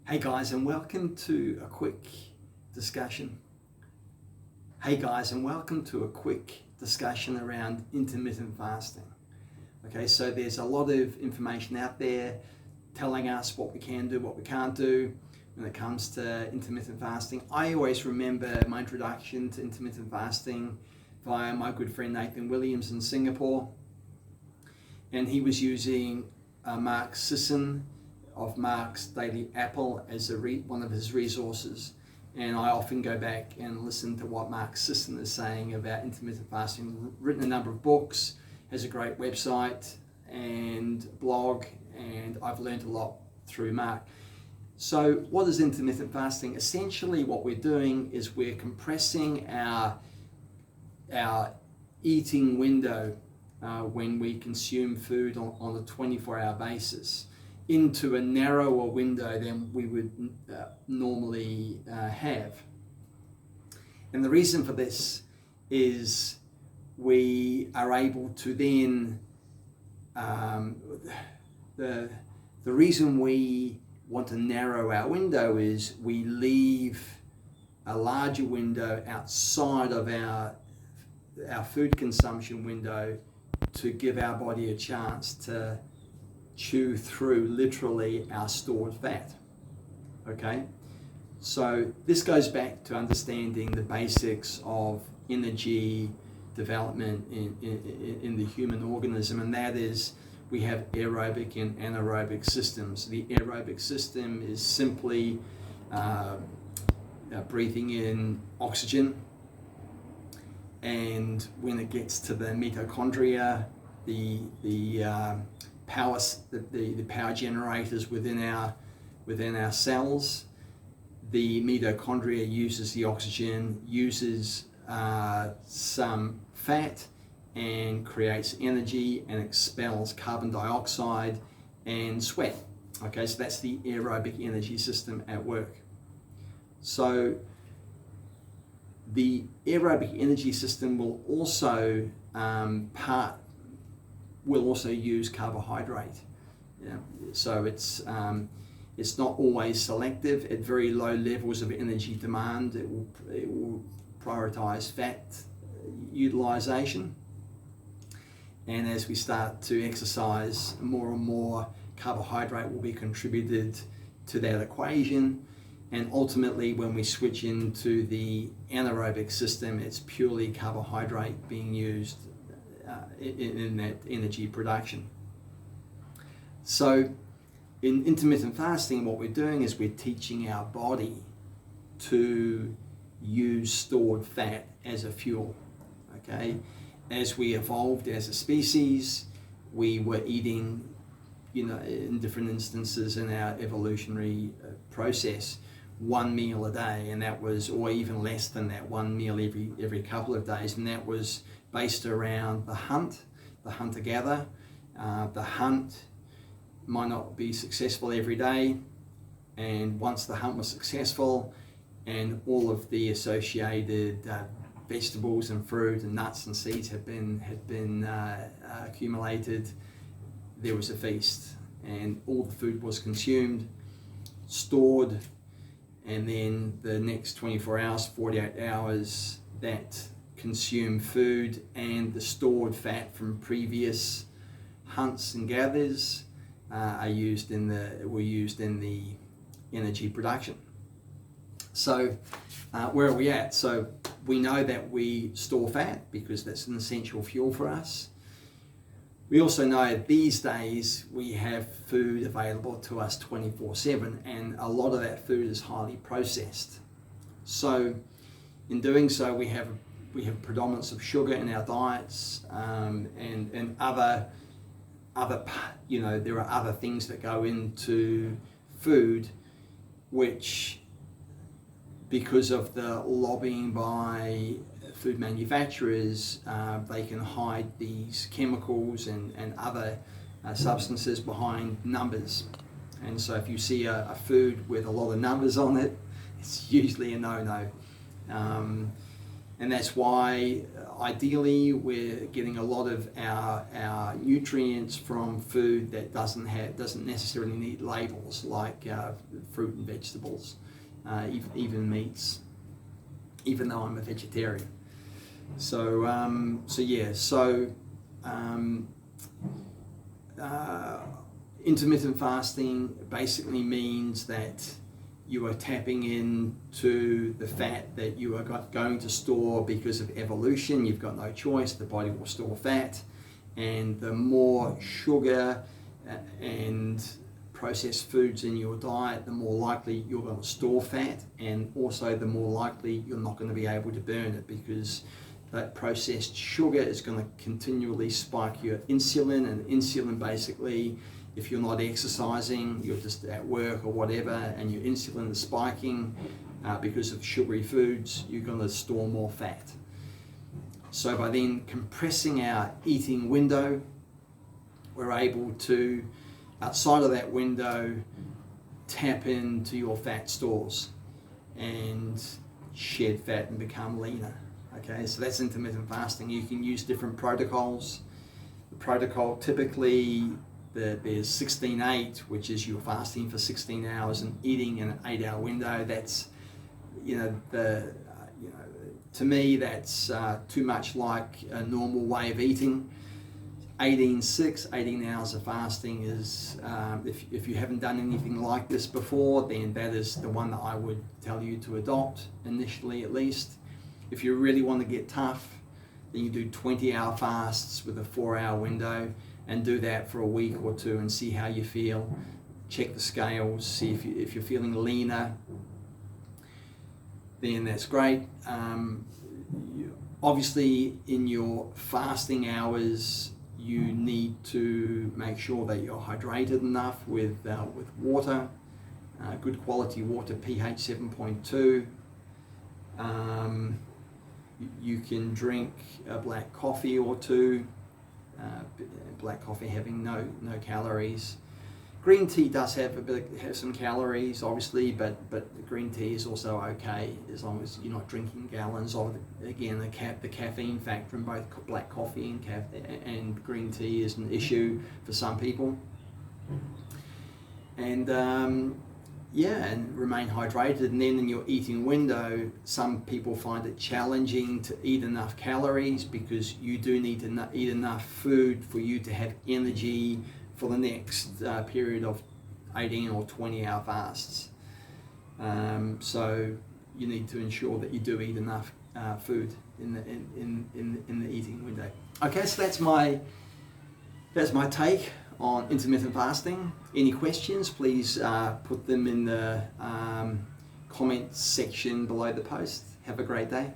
Hey guys, and welcome to a quick discussion. Around intermittent fasting. Okay, so there's a lot of information out there telling us what we can do, what we can't do when it comes to intermittent fasting. I always remember my introduction to intermittent fasting via my good friend Nathan Williams in Singapore, and he was using Mark Sisson of Mark's Daily Apple as one of his resources, and I often go back and listen to what Mark Sisson is saying about intermittent fasting. Written a number of books, has a great website and blog, and I've learned a lot through Mark. So what is intermittent fasting? Essentially what we're doing is we're compressing our eating window when we consume food on a 24-hour basis into a narrower window than we would normally have. And the reason for this is we are able to then, the reason we want to narrow our window is we leave a larger window outside of our food consumption window to give our body a chance to chew through literally our stored fat. Okay, so this goes back to understanding the basics of energy development in the human organism, and that is we have aerobic and anaerobic systems. The aerobic system is simply breathing in oxygen, and when it gets to the mitochondria, the power generators within our cells, the mitochondria uses the oxygen, uses some fat, and creates energy and expels carbon dioxide and sweat. Okay, so that's the aerobic energy system at work. So the aerobic energy system will also use carbohydrate. Yeah. So it's not always selective. At very low levels of energy demand, it will prioritize fat utilization. And as we start to exercise, more and more carbohydrate will be contributed to that equation. And ultimately, when we switch into the anaerobic system, it's purely carbohydrate being used in that energy production. So in intermittent fasting, what we're doing is we're teaching our body to use stored fat as a fuel. Okay, as we evolved as a species, we were eating, in different instances in our evolutionary process, one meal a day, and that was, or even less than that, one meal every couple of days, and that was based around the hunter-gatherer. The hunt might not be successful every day, and once the hunt was successful and all of the associated vegetables and fruit and nuts and seeds had been accumulated, there was a feast, and all the food was consumed, stored, and then the next 24 hours, 48 hours, that consumed food and the stored fat from previous hunts and gathers were used in the energy production. So where are we at? So we know that we store fat because that's an essential fuel for us. We also know these days we have food available to us 24/7, and a lot of that food is highly processed. So in doing so, we have predominance of sugar in our diets, and other there are other things that go into food which, because of the lobbying by food manufacturers, they can hide these chemicals and other substances behind numbers. And so if you see a food with a lot of numbers on it, it's usually a no-no. And that's why ideally we're getting a lot of our nutrients from food that doesn't necessarily need labels, like fruit and vegetables, even meats, even though I'm a vegetarian. So intermittent fasting basically means that you are tapping into the fat that you are going to store because of evolution. You've got no choice, the body will store fat, and the more sugar and processed foods in your diet, the more likely you're going to store fat, and also the more likely you're not going to be able to burn it, because that processed sugar is going to continually spike your insulin, and insulin basically, if you're not exercising, you're just at work or whatever, and your insulin is spiking because of sugary foods, you're going to store more fat. So by then compressing our eating window, we're able to, outside of that window, tap into your fat stores and shed fat and become leaner. Okay, so that's intermittent fasting. You can use different protocols. The protocol typically, there's 16-8, which is you're fasting for 16 hours and eating in an 8-hour window. That's, to me, that's too much like a normal way of eating. 18 hours of fasting is, if you haven't done anything like this before, then that is the one that I would tell you to adopt, initially at least. If you really want to get tough, then you do 20-hour fasts with a 4-hour window, and do that for a week or two and see how you feel. Check the scales, see if you're feeling leaner, then that's great. Obviously, in your fasting hours, you need to make sure that you're hydrated enough with water, good quality water, pH 7.2. You can drink a black coffee or two. Black coffee having no calories. Green tea does have some calories, obviously, but green tea is also okay as long as you're not drinking gallons of it. Again, the caffeine factor in both black coffee and green tea is an issue for some people. And and remain hydrated. And then in your eating window, some people find it challenging to eat enough calories, because you do need to eat enough food for you to have energy for the next period of 18 or 20-hour fasts. So you need to ensure that you do eat enough food in the eating window. Okay, so that's my take on intermittent fasting. Any questions, please put them in the comments section below the post. Have a great day.